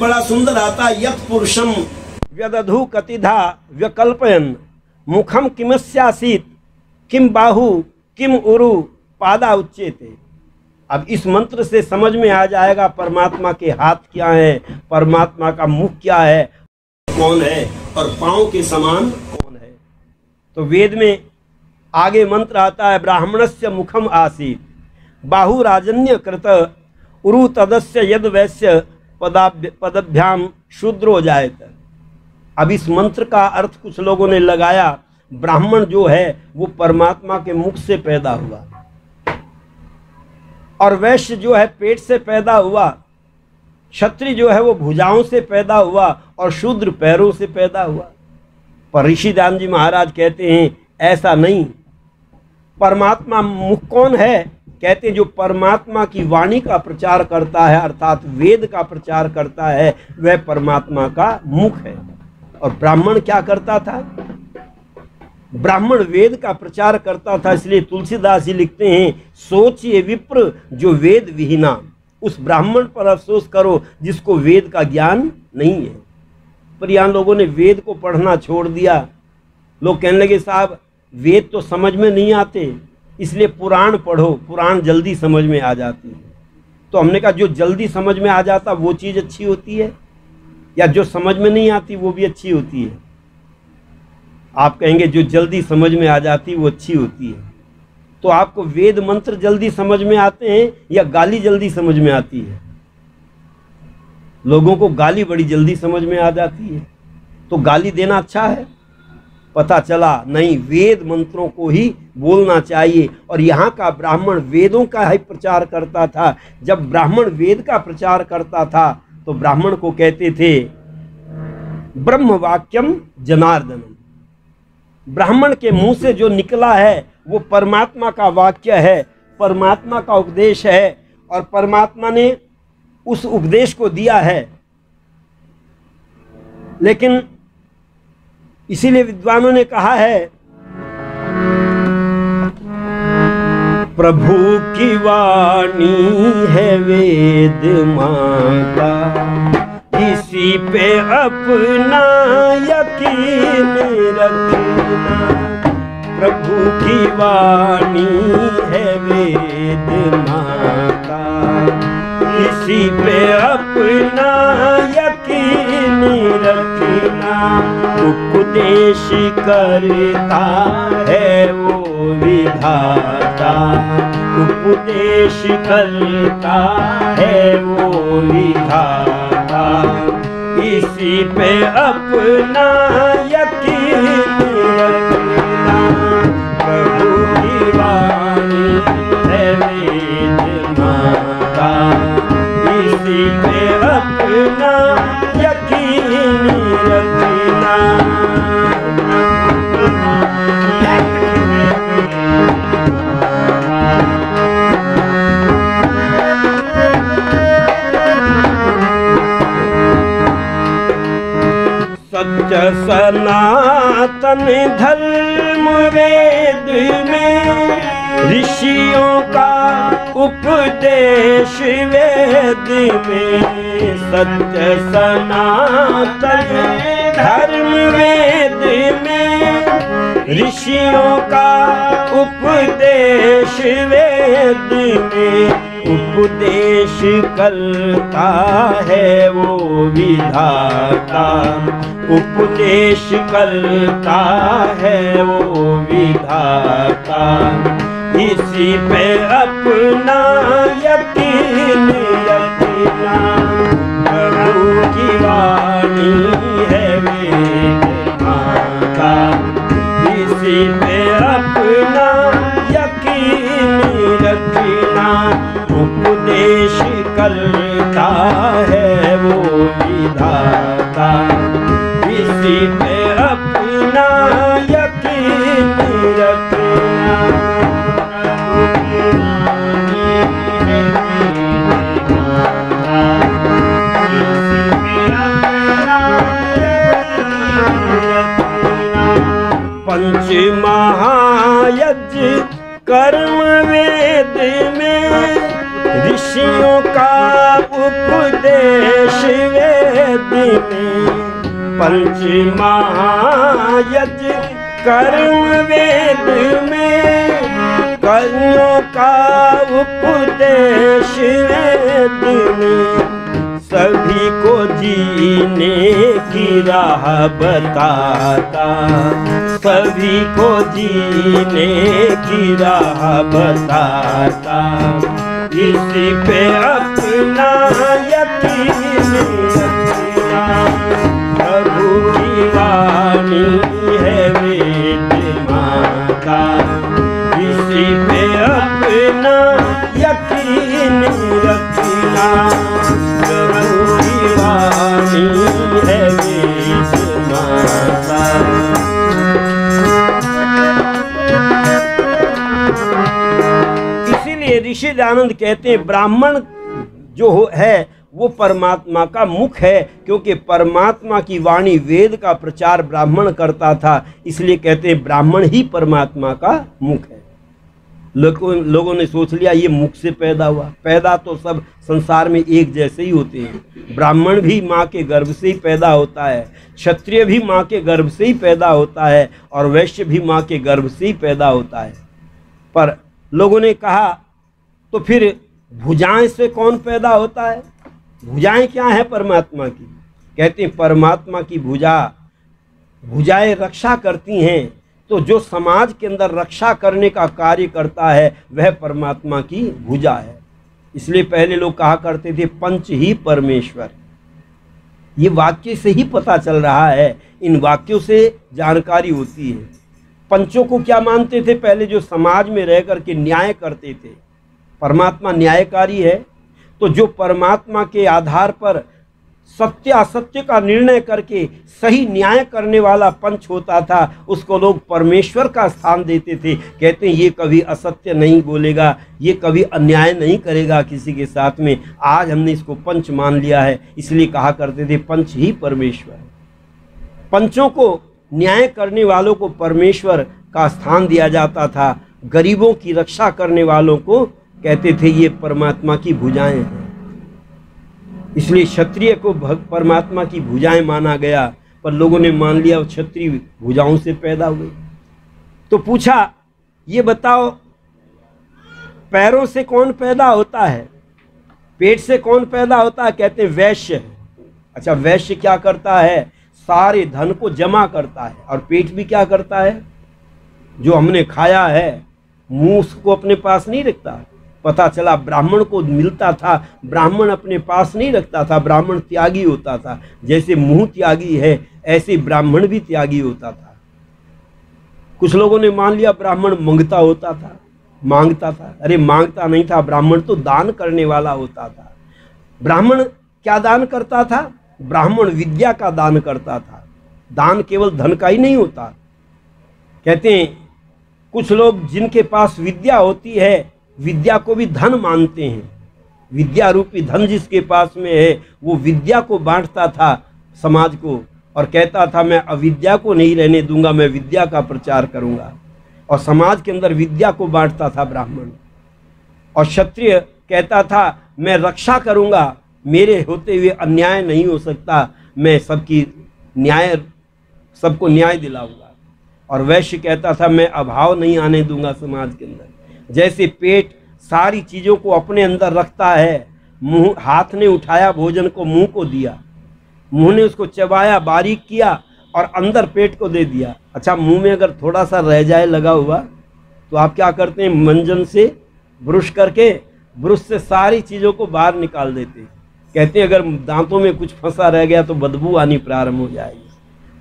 बड़ा सुंदर आता है, यत् पुरुषम व्यदधु कतिधा व्यकल्पयन मुखम किमस्यासीत किम बाहु किम उरु पादा उच्चेते। अब इस मंत्र से समझ में आ जाएगा परमात्मा के हाथ क्या है, परमात्मा का मुख क्या है, कौन है और पांव के समान कौन है। तो वेद में आगे मंत्र आता है, ब्राह्मणस्य मुखम आसीत बाहु राजन्य कृत उरु तदस्य यद वैश्य पदभ्याम शूद्रो जायत। अब इस मंत्र का अर्थ कुछ लोगों ने लगाया, ब्राह्मण जो है वो परमात्मा के मुख से पैदा हुआ और वैश्य जो है पेट से पैदा हुआ, क्षत्रिय जो है वो भुजाओं से पैदा हुआ और शूद्र पैरों से पैदा हुआ। पर ऋषिदान जी महाराज कहते हैं ऐसा नहीं। परमात्मा मुख कौन है? कहते हैं जो परमात्मा की वाणी का प्रचार करता है अर्थात वेद का प्रचार करता है वह परमात्मा का मुख है। और ब्राह्मण क्या करता था? ब्राह्मण वेद का प्रचार करता था। इसलिए तुलसीदास जी लिखते हैं, सोचिए विप्र जो वेद विहीना, उस ब्राह्मण पर अफसोस करो जिसको वेद का ज्ञान नहीं है। पर यहाँ लोगों ने वेद को पढ़ना छोड़ दिया। लोग कहने लगे साहब वेद तो समझ में नहीं आते, इसलिए पुराण पढ़ो, पुराण जल्दी समझ में आ जाती है। तो हमने कहा जो जल्दी समझ में आ जाता वो चीज़ अच्छी होती है या जो समझ में नहीं आती वो भी अच्छी होती है? आप कहेंगे जो जल्दी समझ में आ जाती वो अच्छी होती है। तो आपको वेद मंत्र जल्दी समझ में आते हैं या गाली जल्दी समझ में आती है? लोगों को गाली बड़ी जल्दी समझ में आ जाती है, तो गाली देना अच्छा है? पता चला नहीं, वेद मंत्रों को ही बोलना चाहिए। और यहाँ का ब्राह्मण वेदों का ही प्रचार करता था। जब ब्राह्मण वेद का प्रचार करता था तो ब्राह्मण को कहते थे ब्रह्म वाक्यम जनार्दनम। ब्राह्मण के मुंह से जो निकला है वो परमात्मा का वाक्य है, परमात्मा का उपदेश है और परमात्मा ने उस उपदेश को दिया है। लेकिन इसीलिए विद्वानों ने कहा है प्रभु की वाणी है वेद माता, इसी पे अपना यकीन रखना। प्रभु की वाणी है वेद माता, इसी पे अपना यकीन रखना। उपदेश करता है वो विधाता, उपदेश करता है वो विधाता, इसी पे अपना यकीन रखना। प्रभु की वाणी है वेद माता, इसी पे अपना यकीन रखना। सत्य सनातन धर्म वेद में, ऋषियों का उपदेश वेद में। सत्य सनातन धर्म वेद में, ऋषियों का उपदेश वेद में। उपदेश करता है वो विधाता, उपदेश करता है वो विधाता, इसी पे अपना यकीन रखना। प्रभु की वाणी है वेद माता, इसी पे अपना यकीन रखना। उपदेश करता है वो विधाता, इसी पे अपना यकीन रखना। पंच महायज्ञ कर्म वेद में, ऋषियों का उपदेश वेद में पंच महायज्ञ कर्म वेद में कर्मों का उपदेश वेद में सभी को जीने की राह बताता, सभी को जीने की राह बताता। इसी पे अपना यकीन रखना, प्रभु की वाणी है वेद माता। इसी पे अपना यकीन रखना, प्रभु की वाणी है वेद माता। इसीलिए ऋषि दयानंद कहते हैं ब्राह्मण जो है वो परमात्मा का मुख है, क्योंकि परमात्मा की वाणी वेद का प्रचार ब्राह्मण करता था, इसलिए कहते हैं ब्राह्मण ही परमात्मा का मुख है। लोगों ने सोच लिया ये मुख से पैदा हुआ, पैदा तो सब संसार में एक जैसे ही होते हैं। ब्राह्मण भी माँ के गर्भ से ही पैदा होता है, क्षत्रिय भी माँ के गर्भ से ही पैदा होता है, और वैश्य भी माँ के गर्भ से ही पैदा होता है। पर लोगों ने कहा तो फिर भुजाएं से कौन पैदा होता है? भुजाएं क्या है परमात्मा की? कहते हैं परमात्मा की भुजाएं रक्षा करती हैं, तो जो समाज के अंदर रक्षा करने का कार्य करता है वह परमात्मा की भुजा है। इसलिए पहले लोग कहा करते थे पंच ही परमेश्वर। ये वाक्य से ही पता चल रहा है, इन वाक्यों से जानकारी होती है। पंचों को क्या मानते थे पहले? जो समाज में रह कर के न्याय करते थे। परमात्मा न्यायकारी है, तो जो परमात्मा के आधार पर सत्य असत्य का निर्णय करके सही न्याय करने वाला पंच होता था, उसको लोग परमेश्वर का स्थान देते थे। कहते हैं ये कभी असत्य नहीं बोलेगा, ये कभी अन्याय नहीं करेगा किसी के साथ में। आज हमने इसको पंच मान लिया है, इसलिए कहा करते थे पंच ही परमेश्वर। पंचों को न्याय करने वालों को परमेश्वर का स्थान दिया जाता था, गरीबों की रक्षा करने वालों को कहते थे ये परमात्मा की भुजाएं हैं। इसलिए क्षत्रिय को परमात्मा की भुजाएं माना गया, पर लोगों ने मान लिया वो क्षत्रिय भुजाओं से पैदा हुए। तो पूछा ये बताओ पैरों से कौन पैदा होता है, पेट से कौन पैदा होता है? कहते हैं वैश्य। अच्छा, वैश्य क्या करता है? सारे धन को जमा करता है, और पेट भी क्या करता है? जो हमने खाया है मुंह उसको अपने पास नहीं रखता। पता चला ब्राह्मण को मिलता था, ब्राह्मण अपने पास नहीं रखता था, ब्राह्मण त्यागी होता था। जैसे मुंह त्यागी है ऐसे ब्राह्मण भी त्यागी होता था। कुछ लोगों ने मान लिया ब्राह्मण मांगता होता था, मांगता था। अरे मांगता नहीं था, ब्राह्मण तो दान करने वाला होता था। ब्राह्मण क्या दान करता था? ब्राह्मण विद्या का दान करता था। दान केवल धन का ही नहीं होता। कहते हैं कुछ लोग जिनके पास विद्या होती है विद्या को भी धन मानते हैं। विद्या रूपी धन जिसके पास में है वो विद्या को बांटता था समाज को, और कहता था मैं अविद्या को नहीं रहने दूंगा, मैं विद्या का प्रचार करूंगा। और समाज के अंदर विद्या को बांटता था ब्राह्मण। और क्षत्रिय कहता था मैं रक्षा करूंगा, मेरे होते हुए अन्याय नहीं हो सकता, मैं सबको न्याय दिलाऊंगा। और वैश्य कहता था मैं अभाव नहीं आने दूंगा समाज के अंदर। जैसे पेट सारी चीज़ों को अपने अंदर रखता है, मुंह हाथ ने उठाया भोजन को मुंह को दिया, मुंह ने उसको चबाया बारीक किया और अंदर पेट को दे दिया। अच्छा, मुंह में अगर थोड़ा सा रह जाए लगा हुआ तो आप क्या करते हैं? मंजन से ब्रश करके ब्रश से सारी चीज़ों को बाहर निकाल देते हैं। कहते हैं अगर दांतों में कुछ फंसा रह गया तो बदबू आनी प्रारंभ हो जाएगी।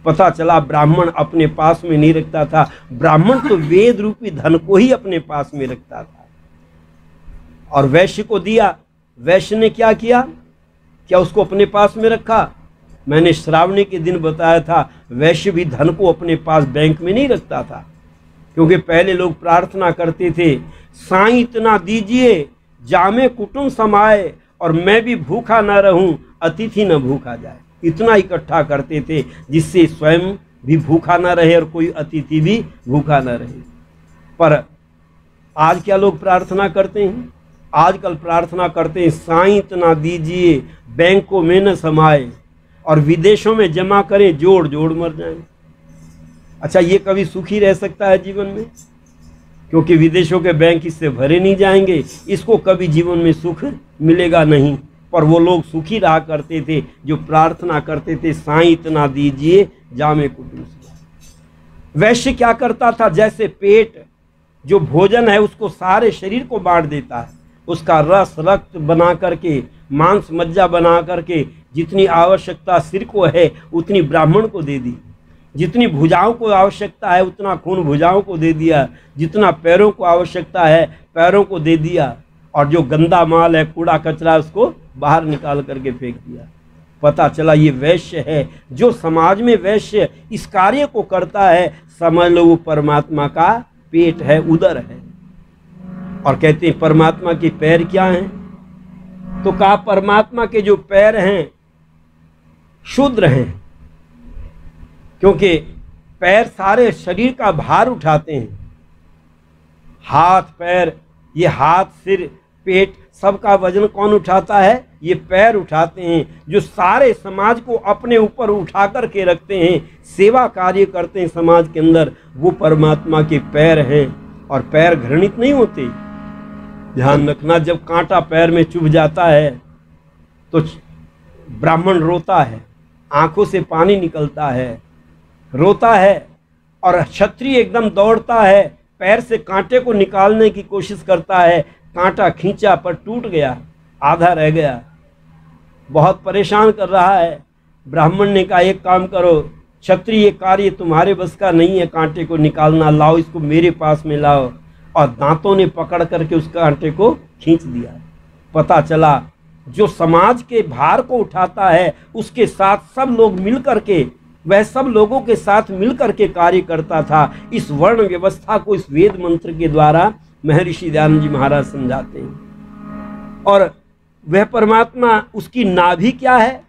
पता चला ब्राह्मण अपने पास में नहीं रखता था, ब्राह्मण तो वेद रूपी धन को ही अपने पास में रखता था और वैश्य को दिया। वैश्य ने क्या किया? क्या उसको अपने पास में रखा? मैंने श्रावणी के दिन बताया था वैश्य भी धन को अपने पास बैंक में नहीं रखता था, क्योंकि पहले लोग प्रार्थना करते थे साईं इतना दीजिए जामे कुटुंब समाए और मैं भी भूखा न रहूं, अतिथि न भूखा जाए। इतना इकट्ठा करते थे जिससे स्वयं भी भूखा न रहे और कोई अतिथि भी भूखा न रहे। पर आज क्या लोग प्रार्थना करते हैं? आजकल प्रार्थना करते हैं साईं इतना दीजिए बैंकों में न समाए, और विदेशों में जमा करें, जोड़ जोड़ मर जाएंगे। अच्छा, ये कभी सुखी रह सकता है जीवन में? क्योंकि विदेशों के बैंक इससे भरे नहीं जाएंगे, इसको कभी जीवन में सुख मिलेगा नहीं। पर वो लोग सुखी रहा करते थे जो प्रार्थना करते थे, साईं इतना दीजिए जामे कुटुंब से। वैश्य क्या करता था? जैसे पेट जो भोजन है उसको सारे शरीर को बांट देता है, उसका रस रक्त बना करके, मांस मज्जा बना करके जितनी आवश्यकता सिर को है उतनी ब्राह्मण को दे दी, जितनी भुजाओं को आवश्यकता है उतना खून भुजाओं को दे दिया, जितना पैरों को आवश्यकता है पैरों को दे दिया, और जो गंदा माल है, कूड़ा कचरा, उसको बाहर निकाल करके फेंक दिया। पता चला ये वैश्य है। जो समाज में वैश्य इस कार्य को करता है, समझ लो वो परमात्मा का पेट है, उदर है। और कहते हैं परमात्मा के पैर क्या हैं? तो कहा परमात्मा के जो पैर हैं शूद्र हैं, क्योंकि पैर सारे शरीर का भार उठाते हैं। हाथ पैर, ये हाथ सिर पेट सबका वजन कौन उठाता है? ये पैर उठाते हैं, जो सारे समाज को अपने ऊपर उठा कर के रखते हैं, सेवा कार्य करते हैं समाज के अंदर, वो परमात्मा के पैर हैं। और पैर घृणित नहीं होते, ध्यान रखना। जब कांटा पैर में चुभ जाता है तो ब्राह्मण रोता है, आंखों से पानी निकलता है, रोता है, और क्षत्रिय एकदम दौड़ता है, पैर से कांटे को निकालने की कोशिश करता है, कांटा खींचा पर टूट गया, आधा रह गया, बहुत परेशान कर रहा है। ब्राह्मण ने कहा एक काम करो, क्षत्रिय कार्य तुम्हारे बस का नहीं है कांटे को निकालना, लाओ इसको मेरे पास में लाओ। और दांतों ने पकड़ करके उस कांटे को खींच दिया। पता चला जो समाज के भार को उठाता है उसके साथ सब लोग मिल करके, वह सब लोगों के साथ मिल करके कार्य करता था। इस वर्ण व्यवस्था को इस वेद मंत्र के द्वारा महर्षि दयानंद जी महाराज समझाते हैं। और वह परमात्मा, उसकी नाभि क्या है,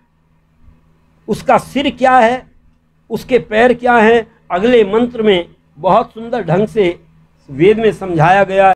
उसका सिर क्या है, उसके पैर क्या हैं, अगले मंत्र में बहुत सुंदर ढंग से वेद में समझाया गया।